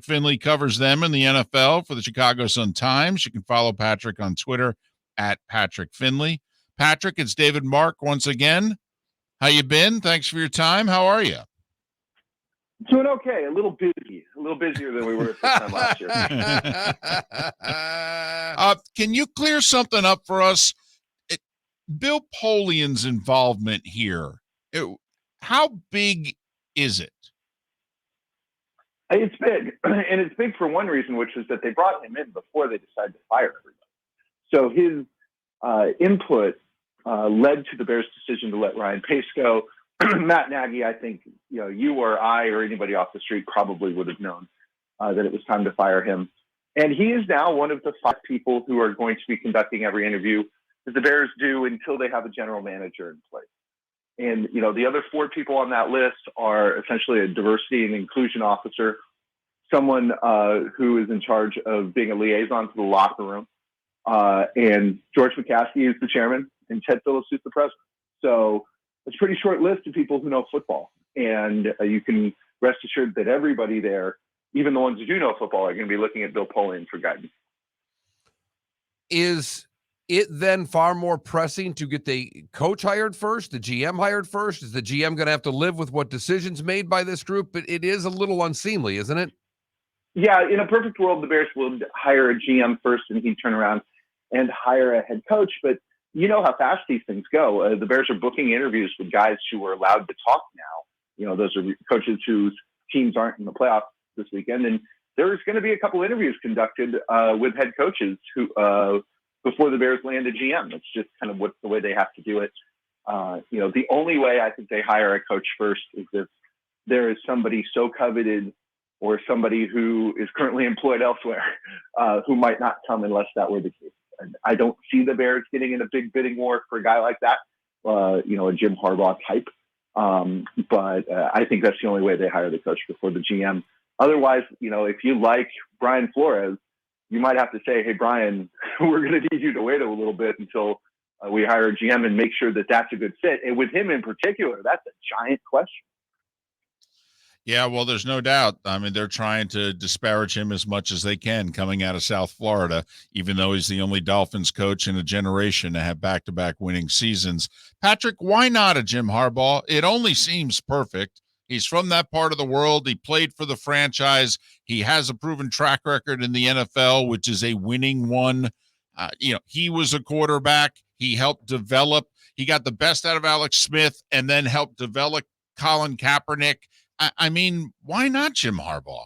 Finley covers them in the NFL for the Chicago Sun-Times. You can follow Patrick on Twitter at Patrick Finley. Patrick, it's David Mark once again. How you been? Thanks for your time. How are you? Doing okay. A little busier than we were at this time last year. Can you clear something up for us? Bill Polian's involvement here, how big is it? It's big, and it's big for one reason, which is that they brought him in before they decided to fire everybody. So his input led to the Bears' decision to let Ryan Pace go. Matt Nagy, I think you or I or anybody off the street probably would have known that it was time to fire him. And he is now one of the 5 people who are going to be conducting every interview that the Bears do until they have a general manager in place. And, the other 4 people on that list are essentially a diversity and inclusion officer, someone who is in charge of being a liaison to the locker room, and George McCaskey is the chairman, and Ted Phillips is the president. So it's a pretty short list of people who know football. And you can rest assured that everybody there, even the ones who do know football, are going to be looking at Bill Polian for guidance. Is it then far more pressing to get the coach hired first, the GM hired first? Is the GM going to have to live with what decisions made by this group? But it is a little unseemly, isn't it? Yeah, in a perfect world, the Bears would hire a GM first and he'd turn around and hire a head coach. But you know how fast these things go. The Bears are booking interviews with guys who are allowed to talk now. Those are coaches whose teams aren't in the playoffs this weekend. And there's going to be a couple interviews conducted with head coaches who before the Bears land a GM. It's just kind of the way they have to do it. The only way I think they hire a coach first is if there is somebody so coveted or somebody who is currently employed elsewhere who might not come unless that were the case. And I don't see the Bears getting in a big bidding war for a guy like that, a Jim Harbaugh type. But I think that's the only way they hire the coach before the GM. Otherwise, if you like Brian Flores, you might have to say, hey, Brian, we're going to need you to wait a little bit until we hire a GM and make sure that that's a good fit. And with him in particular, that's a giant question. Yeah, well, there's no doubt. I mean, they're trying to disparage him as much as they can coming out of South Florida, even though he's the only Dolphins coach in a generation to have back-to-back winning seasons. Patrick, why not a Jim Harbaugh? It only seems perfect. He's from that part of the world. He played for the franchise. He has a proven track record in the NFL, which is a winning one. He was a quarterback. He helped develop. He got the best out of Alex Smith and then helped develop Colin Kaepernick. I mean, why not Jim Harbaugh?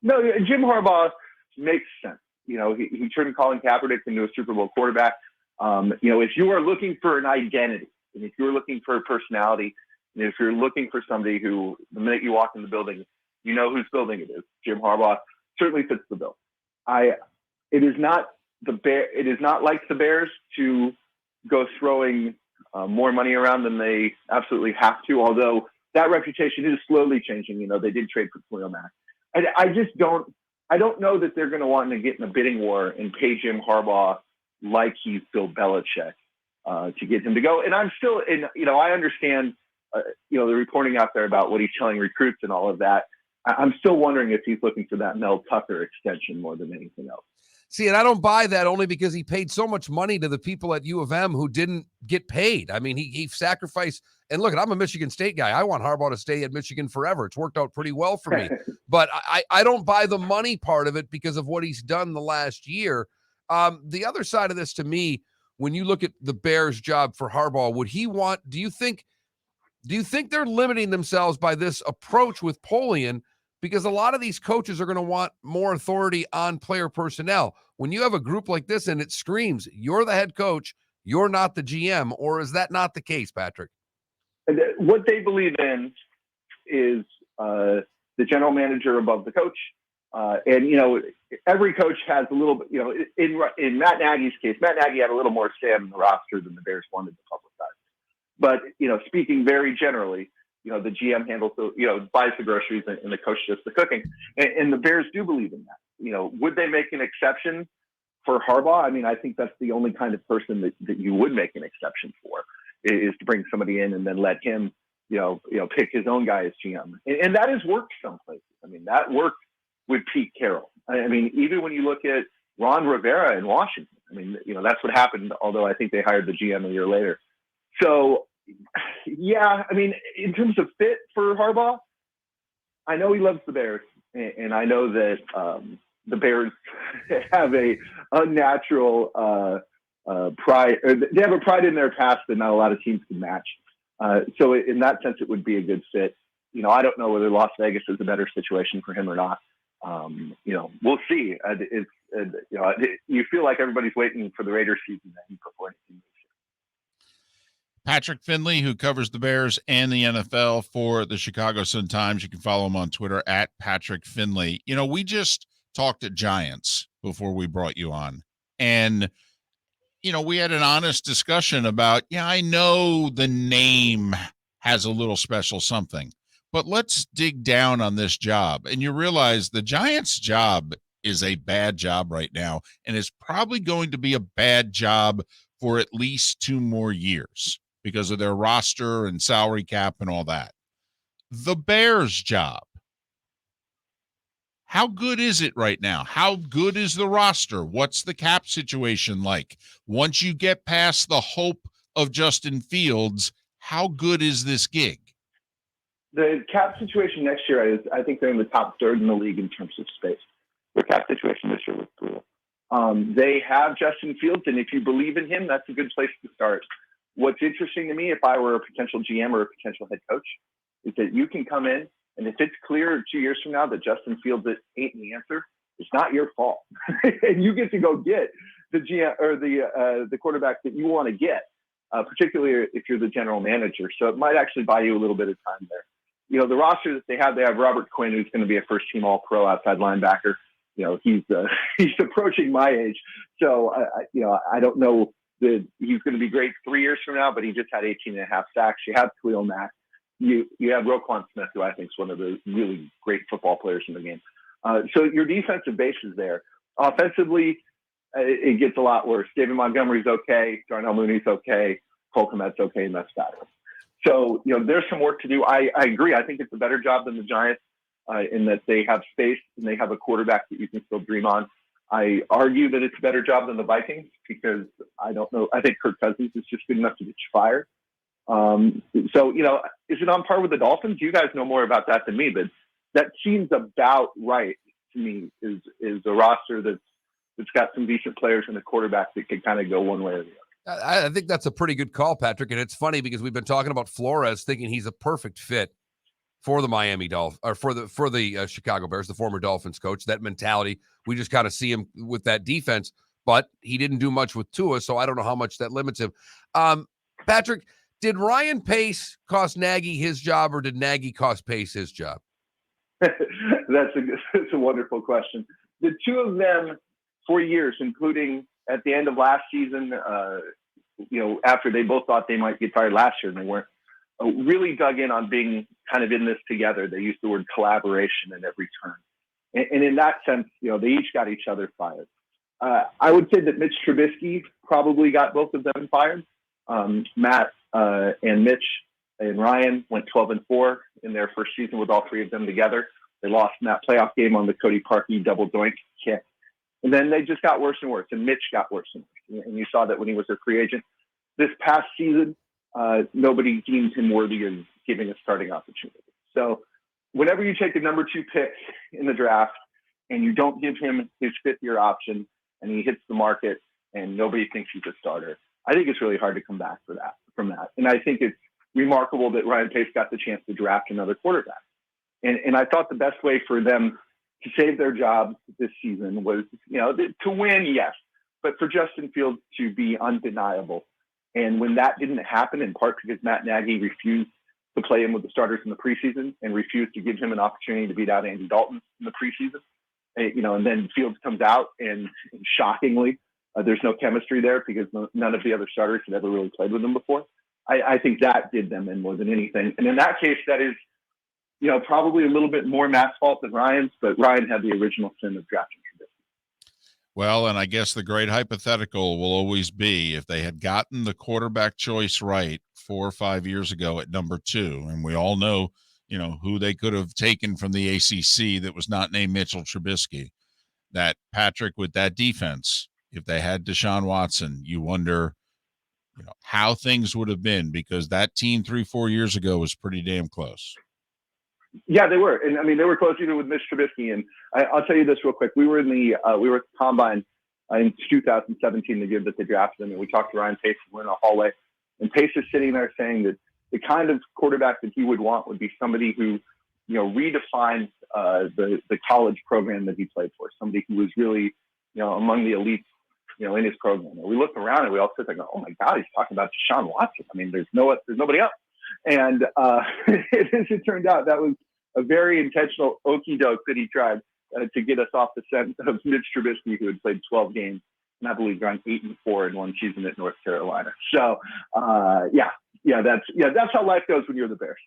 No, Jim Harbaugh makes sense. He turned Colin Kaepernick into a Super Bowl quarterback. If you are looking for an identity, and if you're looking for a personality, and if you're looking for somebody who, the minute you walk in the building, you know whose building it is, Jim Harbaugh certainly fits the bill. It is not like the Bears to go throwing more money around than they absolutely have to, although that reputation is slowly changing. They did trade for Khalil Mack. I don't know that they're going to want to get in a bidding war and pay Jim Harbaugh like he's Bill Belichick to get him to go. And I'm still I understand, the reporting out there about what he's telling recruits and all of that. I'm still wondering if he's looking for that Mel Tucker extension more than anything else. See, and I don't buy that only because he paid so much money to the people at U of M who didn't get paid. I mean, he sacrificed. And look, I'm a Michigan State guy. I want Harbaugh to stay at Michigan forever. It's worked out pretty well for me. But I don't buy the money part of it because of what he's done the last year. The other side of this to me, when you look at the Bears' job for Harbaugh, do you think they're limiting themselves by this approach with Polian? Because a lot of these coaches are going to want more authority on player personnel. When you have a group like this and it screams, you're the head coach, you're not the GM, or is that not the case, Patrick? What they believe in is the general manager above the coach. Every coach has a little bit, in Matt Nagy's case, Matt Nagy had a little more say on the roster than the Bears wanted to publicize. But, speaking very generally, the GM handles buys the groceries and the coach does the cooking. And the Bears do believe in that. Would they make an exception for Harbaugh? I mean, I think that's the only kind of person that you would make an exception for, is to bring somebody in and then let him, pick his own guy as GM. And that has worked some places. I mean, that worked with Pete Carroll. I mean, even when you look at Ron Rivera in Washington, I mean, that's what happened, although I think they hired the GM a year later. So, yeah, I mean, in terms of fit for Harbaugh, I know he loves the Bears, and I know that the Bears have a unnatural pride. They have a pride in their past that not a lot of teams can match. So in that sense, it would be a good fit. I don't know whether Las Vegas is a better situation for him or not. We'll see. You feel like everybody's waiting for the Raiders season to end before anything moves. Patrick Finley, who covers the Bears and the NFL for the Chicago Sun-Times. You can follow him on Twitter at Patrick Finley. We just talked at Giants before we brought you on. And, we had an honest discussion about, I know the name has a little special something, but let's dig down on this job. And you realize the Giants' job is a bad job right now, and it's probably going to be a bad job for at least 2 more years because of their roster and salary cap and all that. The Bears' job. How good is it right now? How good is the roster? What's the cap situation like? Once you get past the hope of Justin Fields, how good is this gig? The cap situation next year I think they're in the top third in the league in terms of space. Their cap situation this year was brutal. They have Justin Fields, and if you believe in him, that's a good place to start. What's interesting to me, if I were a potential GM or a potential head coach, is that you can come in, and if it's clear 2 years from now that Justin Fields ain't the answer, it's not your fault, and you get to go get the GM or the quarterback that you want to get, particularly if you're the general manager. So it might actually buy you a little bit of time there. The roster that they have Robert Quinn, who's going to be a first-team All-Pro outside linebacker. He's approaching my age, so I don't know that he's going to be great 3 years from now, but he just had 18.5 sacks. You have Khalil Mack. You have Roquan Smith, who I think is one of the really great football players in the game. So your defensive base is there. Offensively, it gets a lot worse. David Montgomery's okay. Darnell Mooney's okay. Cole Kmet's okay, and that's about it. So, there's some work to do. I agree. I think it's a better job than the Giants in that they have space and they have a quarterback that you can still dream on. I argue that it's a better job than the Vikings because I don't know. I think Kirk Cousins is just good enough to get you fired. So, is it on par with the Dolphins? You guys know more about that than me, but that seems about right to me is a roster that's got some decent players and a quarterback that could kind of go one way or the other. I think that's a pretty good call, Patrick. And it's funny because we've been talking about Flores thinking he's a perfect fit for the Miami Dolphins or for the Chicago Bears, the former Dolphins coach. That mentality, we just kind of see him with that defense, but he didn't do much with Tua, so I don't know how much that limits him. Patrick, did Ryan Pace cost Nagy his job, or did Nagy cost Pace his job? That's a wonderful question. The two of them for years, including at the end of last season, after they both thought they might get fired last year and they weren't, really dug in on being kind of in this together. They used the word collaboration at every turn. And in that sense, they each got each other fired. I would say that Mitch Trubisky probably got both of them fired. Matt and Mitch and Ryan went 12-4 in their first season with all three of them together. They lost in that playoff game on the Cody Parkey double doink kick. And then they just got worse and worse, and Mitch got worse and worse. And you saw that when he was a free agent. This past season, nobody deemed him worthy of giving a starting opportunity. So whenever you take the number 2 pick in the draft and you don't give him his 5th-year option and he hits the market and nobody thinks he's a starter, I think it's really hard to come back from that. And I think it's remarkable that Ryan Pace got the chance to draft another quarterback. And I thought the best way for them to save their jobs this season was, to win, yes, but for Justin Fields to be undeniable. And when that didn't happen, in part because Matt Nagy refused to play him with the starters in the preseason and refused to give him an opportunity to beat out Andy Dalton in the preseason, and then Fields comes out and shockingly, there's no chemistry there because none of the other starters had ever really played with him before. I think that did them in more than anything. And in that case, that is, probably a little bit more Matt's fault than Ryan's, but Ryan had the original sin of drafting Trubisky. Well, and I guess the great hypothetical will always be if they had gotten the quarterback choice right 4 or 5 years ago at number 2, and we all know who they could have taken from the ACC that was not named Mitchell Trubisky. That Patrick, with that defense, if they had Deshaun Watson, you wonder, how things would have been, because that team 3-4 years ago was pretty damn close. Yeah, they were. And I mean, they were close even with Mitch Trubisky. And I'll tell you this real quick. We were at the Combine in 2017, the year that they drafted him. And we talked to Ryan Pace. We're in a hallway. And Pace is sitting there saying that the kind of quarterback that he would want would be somebody who, redefined the college program that he played for. Somebody who was really, among the elites, in his program. And we looked around and we all sit there and go, oh my God, he's talking about Deshaun Watson. I mean, there's nobody else. And as it turned out, that was a very intentional okie doke that he tried to get us off the scent of Mitch Trubisky, who had played 12 games and I believe gone 8-4 in one season at North Carolina. So that's how life goes when you're the Bears.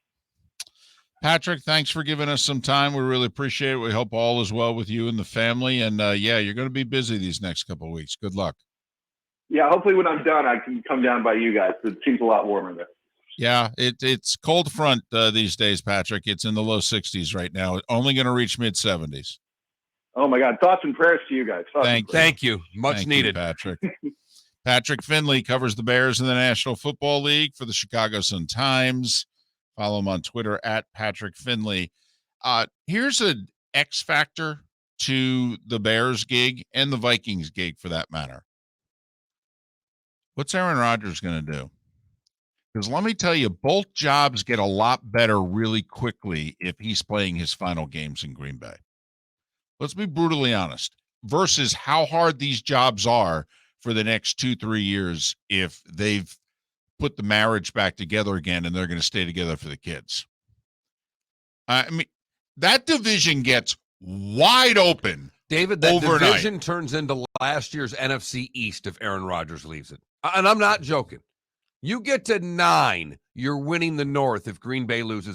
Patrick, thanks for giving us some time. We really appreciate it. We hope all is well with you and the family. And you're going to be busy these next couple of weeks. Good luck. Yeah, hopefully when I'm done, I can come down by you guys. It seems a lot warmer there. Yeah, it's cold front these days, Patrick. It's in the low 60s right now. Only going to reach mid 70s. Oh my God! Thoughts and prayers to you guys. Thank you. Much needed, Patrick. Patrick Finley covers the Bears in the National Football League for the Chicago Sun-Times. Follow him on Twitter at Patrick Finley. Here's an X factor to the Bears gig and the Vikings gig, for that matter. What's Aaron Rodgers going to do? Because let me tell you, both jobs get a lot better really quickly if he's playing his final games in Green Bay. Let's be brutally honest, versus how hard these jobs are for the next 2-3 years if they've put the marriage back together again and they're going to stay together for the kids. I mean, that division gets wide open. David, that overnight. Division turns into last year's NFC East if Aaron Rodgers leaves it. And I'm not joking. You get to 9, you're winning the North if Green Bay loses